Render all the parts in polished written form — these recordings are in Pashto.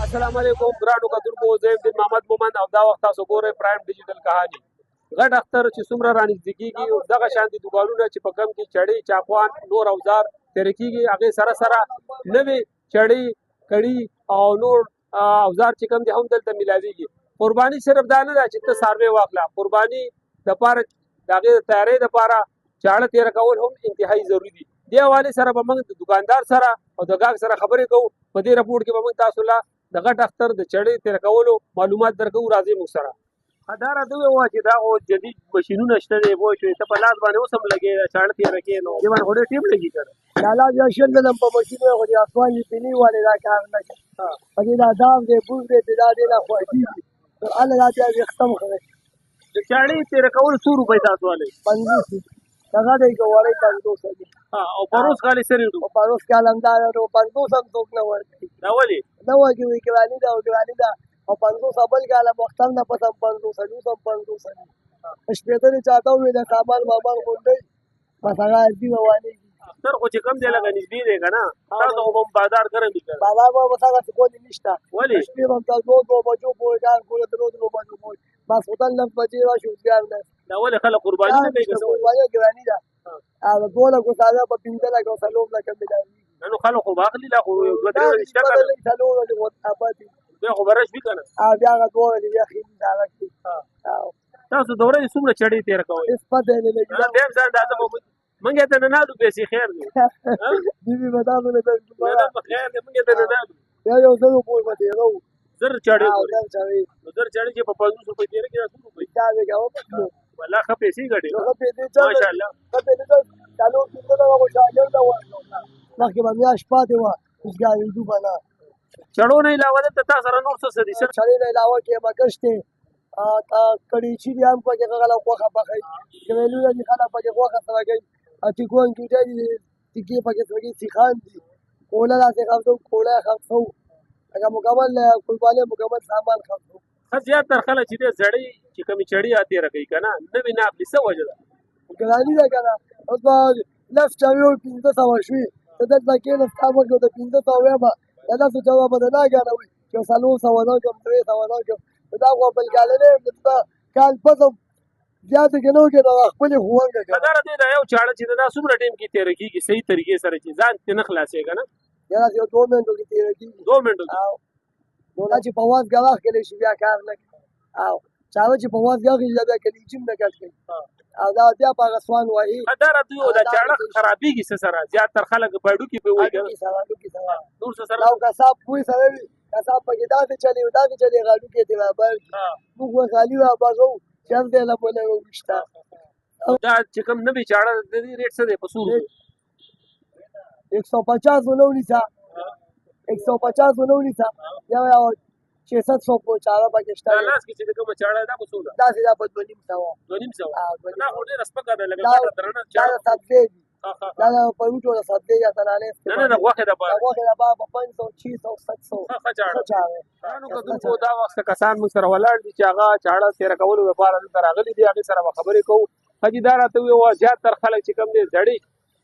السلام علیکم ګرانو کتونکو زه یم محمد مومن او دا وخت تاسو ګورئ پرایم ډیجیټل کهاني غټ اختر چې څومره رانږدې کېږي دغه شانتې دوکانونه چې په کم کې چړې چاقوان نور اوزار تېرې کېږي هغې سره سره نوې چړې کړي او نور اوزار چې کوم دي هم دلته میلاویږي. قرباني صرف دا نه ده چې ته څاروی واخله، قرباني دپاره د هغې د تیارۍ دپاره چاړه تېره کول هم انتهایي ضروري دي. دې حوالې سره به موږ د دکاندار سره او د ګاهک سره خبرې کوو. په دې رپورټ کې به موږ تاسو له د غټ اختر د چړې تېره کولو معلومات درکوو. راځئ موږ سره. دا راته ووایه چې دا خو جدید مشینونه شته دی، پوه شوې، ته په لاس باندې اوس هم لګې چاړه تېره کوې نو دې باندې خو ډېر ټیم لګي که نه؟ دا لاس بیا شل ځله په ماشین وی خو د اسمان د پینې والې دا کار نه کوي. په دې دا دام دی بوز دی چې دا دې نه خوښي دي هله دا بیا ویښته مخوي. د چاړې تېره کول څو روپۍ تاسو والی؟ 50 دغه دی که وړی 500 دي او پروس کالې څه ریټ و؟ په پروس کال هم دا ده نو 500 هم څوک نه ورکوي. دا ولې؟ نه ورکوي، ګراني ده او ګراني ده او 500 بل کال هم وختم نه پس هم 500 اوس هم 500 دي. شپېته دې چاته ووایي د سامان مامان غونډوي بس هغه ارځي روانېږي. اختر خو چې کوم دی لکه نږدې دی که نه، تاسو خو به هم بازار ګرم وي که نه؟ بازار به بس هغسې کولې نشته. ولې؟ شپې به هم تر 2 بجو پورې کار کوله، تر 2 بجو پورې ماسخوتن 9 بجې راشي اوزګار نه. دا ولې خلک قرباني نه کوي که څه وایي؟ قرباني ګراني ده او 2 لکو ساده په 15 لکو 4 لکو میلاوي. نو خلک خو به اخلي، لا خو 2-3 ورځې شته که نه؟ 4 ورځې پاتې بیا خو به رش وي که نه؟ بیا هغه 2 ورځې بیا خېلي داره کړي. تاسو د ورځې څومره چړې تېره کوئ؟ هېڅ پته یې نه لګي. بیا هم ځان دا موږ یې ته نه نالو پیسې خیر دی. بیبي به دا مله نه په خیر دی، موږ یې ته نه نالو. بیا یو 100 پورې به تېرو. 1000 چړې نو نو 1000 چړې چې په 500 روپۍ تېره کړي دا څو روپۍ؟ دا به کوو والله ښه پیسې ګټې نو پیسې چا ماشاءالله. پیسې چالو کېدل دا خوشاله دا ورنو مخکې به میاشت پاتې وه اوسګارېدو به نه. چړو نه علاوه دلته تا سره نور څه دي؟ چړې نه علاوه قیمکش دی، کړیچي دي هم پکې خلک غوښه پخوي، ګریلونه دي خلک پکې غوښه سره کوي، ټیکوان ټوټې دي ټیکې پکې سوي، سیخان دي، کوله داسې خرڅوو، کوله یې خرڅوو لکه مکمل قرباني مکمل سامان خرڅوو. ښه زیاتره خلک چې دی زړې چې کومې چړې تېره کوي که نه، نوې نه اخلي، څه وجه ده؟ ګراني ده که نه. اوس به لس چړې 500 شوي، ته دلته کښېنه ستا مخکې د 500 ویمه د داسې چړه به د نه ګڼوي چې 400 نه کړم 300 نه کړم. دا خو بل کالنی یم کال پس هم زیاتې کې نه وکړې نو خپلې خو ونګه که دا راته دا یو چاړه چې دا څومره ټایم کې تېره کېږي صحیح طریقې سره چې ځان ترې نه خلاصېږي که نه؟ یاره یو 2 منټو کې تېره کېږي. 2 منټو کې نو دا چې په واز ګواښ کړی شي بیا کار نه کوي. او چاړه چې په واز ګواښ شي بیا کلیچي هم نه کټ کوي او دا بیا په هغه سوان وهي. دا راته ووایه دا چاړه خرابېږي څه سره؟ زیاتر خلک په هډوکي پرې وایي که نه؟ هډوکي سره نور څه سره؟ او کساب پوی سره وي، کساب پکې داسې چلي داسې چلي هډوکي یې ترې رابر کړي، موږ به خالي رابغو چې هم دی له بله وویشته. دا چې کوم نوې چاړه د دې ریټ څه دی په څو روپۍ؟ 150 ونه ونیسه 150 ونه ونیسه یو 600 پورې چاړه پکې شته. دا لاس کې چې د کومه چاړه ده په څو ده؟ داسې دا په 2.5 2.5 دا خو ډېره سپکه ده لکه دا غټه درنه دا چاړه. د سبزۍ دي، ښه دا د پروټو د سبزۍ یا تنانې نه نه د غوښې دپاره غوښې دپاره په 500 600 700 ښه چاړه. چاړه. ګرانو کتونکو دا وخت کسان موږ سره ولاړ دي چې هغه چاړه تېره کولو لپاره دلته راغلي دي، هغې سره به خبرې کوو. حاجي دا راته ووایه زیاتر خلک چې کوم دی زړې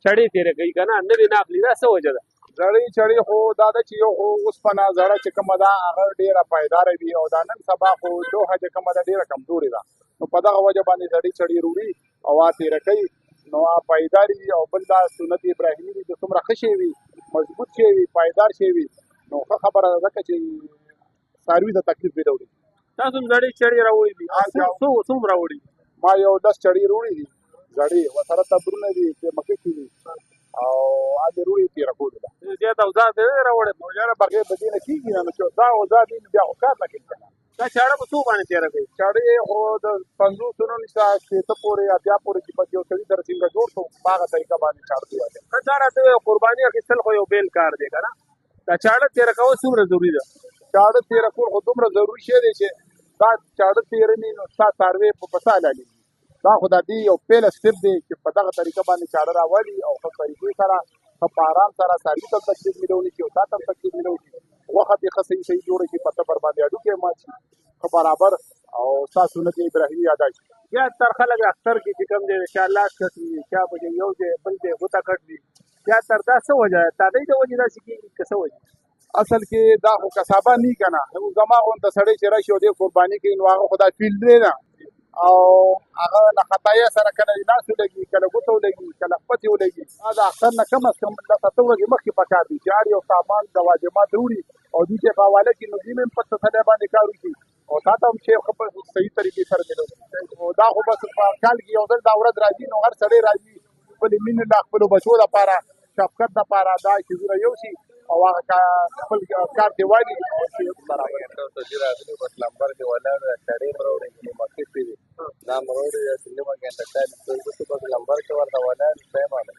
چړې تېرې کوي که نه، نوې نه اخلي، دا څه وجه ده؟ زړې چړې خو دا ده چې یو خو اوسپنه زړه چې کومه ده هغه ډېره پایداره وي او دا نن سبا خو لوحه چې کومه ده ډېره کمزورې ده، نو په دغه وجه باندې زړې چړې وروړي او تېره کوي نو پایدارې وي. او بل دا سنت ابراهیمي دي چې څومره ښه شی وي، مضبوط شی وي، پایدار شی وي، نو ښه خبره ده ځکه چې څاروي د تکلیف نه وړي. تاسو هم زړې چړې راوړي دي؟ څومره راوړي؟ ما یو 10 چړې وروړي دي زړې، ورسره تبرونه دي چې مکشي دي او هغې وروړي تېره کولو ده. زیات اوزار دې نه راوړی؟ نو یاره بغیر د دې نه کېږي نه، نو چې دا اوزار دي بیا خو کار نه کوي که نه. دا چاړه په څو باندې تېره کوي؟ چړې خو د 50 نه نیسه 60 پورې یا بیا پورې چې پکې یو سړي سره څنګه جوړ شو په هغه طریقه باندې چاړه تېره کوي. ښه دا راته ووایه قرباني اخیستل خو یو بیل کار دی که نه، دا چاړه تېره کول څومره ضروري ده؟ چاړه تېره کول خو دومره ضروري شی دی چې دا چاړه تېره نه نو ستا څاروی په څه حلالېږي. دا خو د دې یو پیله سټپ دی چې په دغه طریقه باندې چاړه راولي او ښه طریقې سره ښه په ارام سره څاروي ته تکلیف میلولی شي او تا ته تکلیف میلولی شي، غوښه پرې ښه صحیح جوړه شي، په تبر باندې هډوکي مات شي ښه برابر او ستا سنت ابراهیمي ادا شي. زیاتر خلک اختر کې چې کوم دی چا لاس کټ وي، چا پکې یو ځای بل ځای غوټه کټ وي، زیاتر دا څه وجه ده؟ تادۍ د وجې داسې کېږي که څه وجه؟ اصل کې دا خو کسابه نه کنه زما غونډه سړی چې راشي او د قرباني کوي نو هغه خدای فیل دی نه او هغه نه خطایا سره کله لاس ولګي کله ګوتو ولګي کله خپتي ولګي دا اختر نه کم از کم د 7 ورځې مخکې پکار دي چې یو سامان د واجبات وروړي او دې ته حواله کې نو دې هم پته سره باندې کار وکړي او تاسو هم چې خپل صحیح طریقې سره دلو او دا خو بس په کال کې یو ځل دا ورځ راځي نو هر سړی راځي خپل مين له خپل بچو لپاره شفقت لپاره دا چې زوره یو شي او هغه خپل کار دی وایي چې برابر ته چې راغلی بس لمبر دی ولا سړی مروړي چې مکه پیږي دا مروړي چې نو کې انده کال څه په لمبر کې ورته ولا څه معنی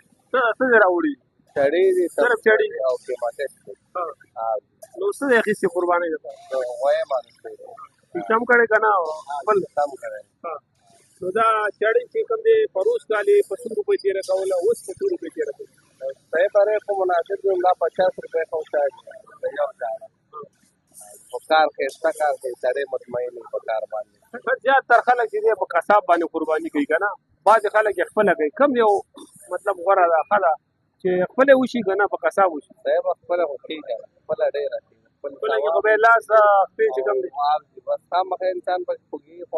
څه راوړي سړی دی صرف چړي او کې ماته نو څه یې خسي قرباني ده وای معنی کم کړي کنه خپل کام کوي نو دا چړي چې کوم دی پروس کالي 50 روپۍ تیر کوله اوس 50 روپۍ تیر کوي صحیح پاره په مناسب دی دا 50 روپۍ پहुंचाي یو ځای وکړ کې ستکار کې سره مطمئن وکړ باندې زیات تر خلک چې په قصاب باندې قرباني کوي کنه بعض خلک خپل کوي کم یو مطلب غوړه ده خلا چې خپل وشي کنه په قصاب وشي صحیح خپل هوتی ده خپل ډېر راځي خپل کې به لاس په چې کوم دی بس هم انسان په خوږي خو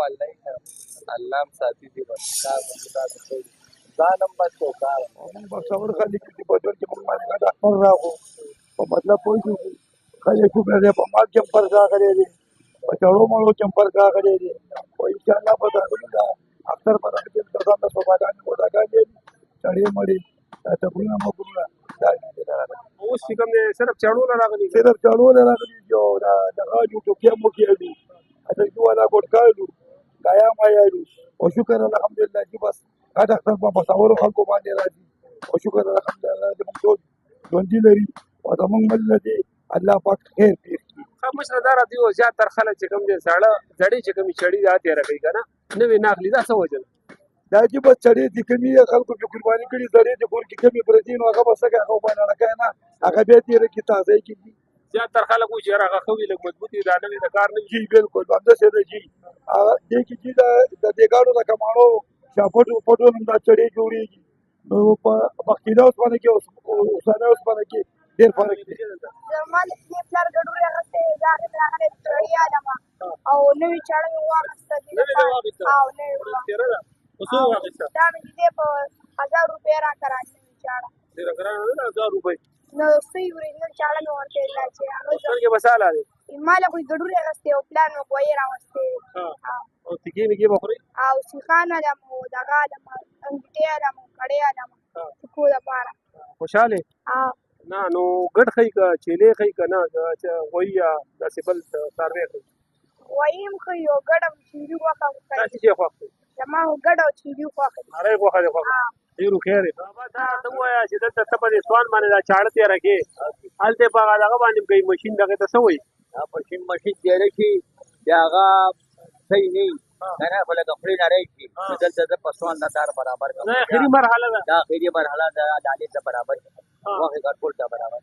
الله ساتي دي بس کار وکړي ځانم بچو کار په څور خلک چې په دور کې موږ باندې دا خبر راغو په مطلب پوه شو خلک په دې په مال کې پر ځا غړي دي په چړو مړو کې پر ځا غړي دي او ان شاء الله په دا اکثر په دې کې د ځان په باندې وډاګا دي چړې مړي ته په نوم وګورئ دا اوس چې کوم دی صرف چړو راغلي صرف چړو راغلي جو دا غاجو ټوکې مو کې دي اته جو ولا ګټکالو دایا ما یارو او شکر الحمدلله چې بس دا اختر په مصور خلکو باندې راځي او شکر الحمدلله چې موږ ټول ژوندي لري او دا موږ مل دي الله پاک خیر پېښ کړي مشره دار دی او زیات تر خلک چې کوم دي ساړه زړې چې کوم چړي دا تیر کوي کنه نوې ناخلی دا څه وجه دا چې بس چړې دي کمی خلکو په قرباني کړي زړې د کور کې کمی پرځي نو هغه بس هغه باندې راکای نه هغه به تیر کې تازه کیږي زیات تر خلک چې هغه خوي لګ مضبوطی دا نوې د کار نه جی بالکل باندې څه دی جی هغه دې کې چې د دېګاړو د کمانو شاپټو پټو نن دا چړې جوړيږي نو په بخیله اوس باندې کې اوسانه اوس باندې کې ډېر فرق دی زمانه کې پلار ګډوړي راغته دا راغله چړې علامه او نوې چړې واغسته دي او نوې وسو واغسته دا مې دې په 1000 روپیا را کراچي چاړه دې راغره 1000 روپۍ نو سې ورینل چاړه نو ورته لا چې هغه څنګه بساله دي ماله کوئی ګډوړي راغسته او پلان مو کوی راغسته او تګي میږي بخوري او سیخانه علامه دغه علامه انګټي علامه کړي علامه کو دا پاره خوشاله نه نو ګډ خې کا چيلې خې کنه چې ویا د سیبل سروي خې وایم خو یو ګډم چې وکم تاسو چې خوښ زما ګډ او چې وکم اره خوښه خوښ ډیرو خیر بابا دا ته وایا چې دلته تپدې سوان باندې دا چاړه ته راکې الته په هغه باندې کوي ماشين دغه ته سوې ماشين دی رکی هغه صحیح نه کنه بل کپڑے نه راځي دلته د پسوان دار برابر نه اخري مرحله دا اخري مرحله د عدالت برابر واخه ګټول دا برابر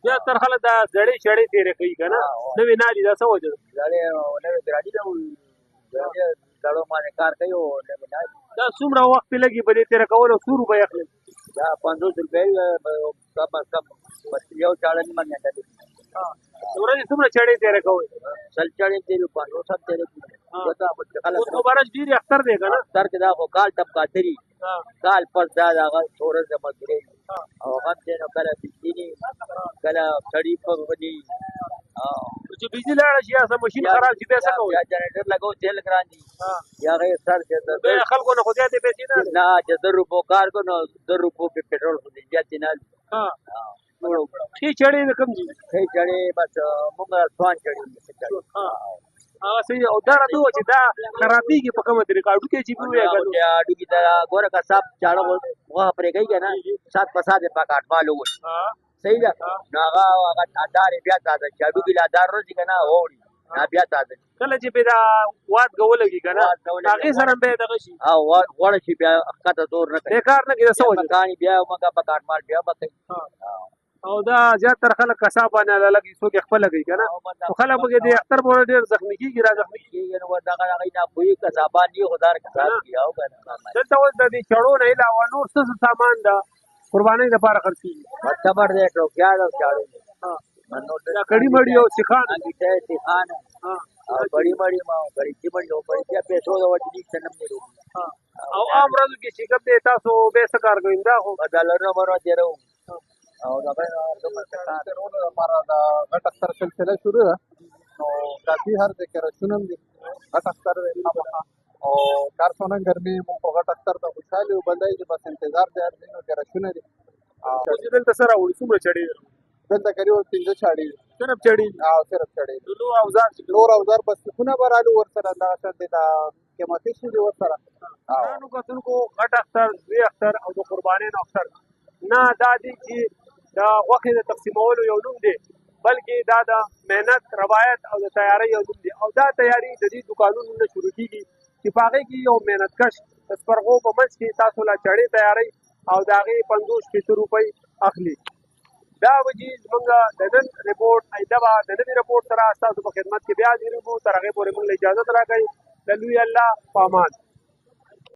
بیا تر خله دا زړې چړې تیرې کوي کنه نوې نادي دا څه وجه زړې نوې ګراډي دا دړو باندې کار کوي او نوې نادي دا څومره وخت لګي بلې تیرې کول او 100 روپۍ اخلي دا 500 روپۍ کم یو چاړه نه باندې ده ورته څومره چړې تیرې کوي سل چړې تیرې 500 تیرې وتا په خلک مبارک ډیر اختر دی کنه اختر کې دا خو کال ټپ کاتري کال پر دا هغه څوره زمګري او هغه دې نو کله بجلی کله سړی په ودی چې بجلی لاړه شي اسه ماشين خراب شي پیسې کوي یا جنریټر لګاو تیل ګرانی یا غي سر چې د خلکو نه خو دې پیسې نه نه چې 10 روپو کار کو نو 10 روپو په پټرول خو دې جاتې نه ها چې چړې کم دي چې چړې بس موږ ځوان چړې ها صحیح او دا راته چې دا خرابېږي په کومه طریقه اډو کې چې ویل اډو کې دا ګوره کا صاحب چاړه وه پرې گئی کنه سات پساد په کاټ مالو صحیح ده ناغه هغه ادار بیا تازه اډو کې لا دار روزي کنه ووري نا بیا تازه کله چې پیدا واد غولږي کنه هغه سره به دغه شي او وړ شي بیا کته دور نه کوي کار نه کیږي سوچ کانی بیا موږ په کاټ مال بیا بته او دا زیات تر خلک کساب باندې لګي څوک خپل لګي کنه خلک به د اختر په ډیر زخمی کیږي را زخمی کیږي نو دا غي نه کوئی کسابان دی خدای کساب کیاو کنه دلته و د دې چړو نه علاوه نور څه سامان دا قرباني لپاره خرڅي خبر دې ټوکیا دا چاړو دا کړي مړي او سیخان انګیټه سیخان او بڑی مړی ما بڑی چې مړی او بڑی چې پیسو د وټ دي څنګه نه لرو او عام ورځو کې چې کوم دی تاسو به څه کار کوئ دا خو بدلونه مرو دیرو او دا به ترونه لپاره د غټ اختر سلسله شروع ده نو کافي هر ذکر شنم دي غټ اختر او کارخانه ګرمي مو په غټ اختر ته خوشاله وبندای چې بس انتظار دی هر دینو کې راشونه دي چې دلته سره وړي څومره چړې دلته کریو 3 چاړي صرف چړې او صرف چاړي نو اوزار نور اوزار بس خونه برالو ور سره دا شان دي دا قیمتي شي ور سره نو کتونکو غټ اختر دوی اختر او د قربانین اختر نه دا دي چې دا وخت د تقسیمولو یو نوم دی بلکې دا د مهنت روایت او د تیاری یو نوم دی او دا تیاری د دې دکانونو نه شروع کیږي چې پاغه کې یو مهنتکش د سپرغو په منځ کې تاسو لا چړې تیاری او دا غي 50 روپۍ اخلي دا وجي زمونږ د نن ریپورت ایدبا د نن ریپورت سره تاسو په خدمت کې بیا دیرو تر هغه پورې موږ اجازه راکړئ د لوی الله پامان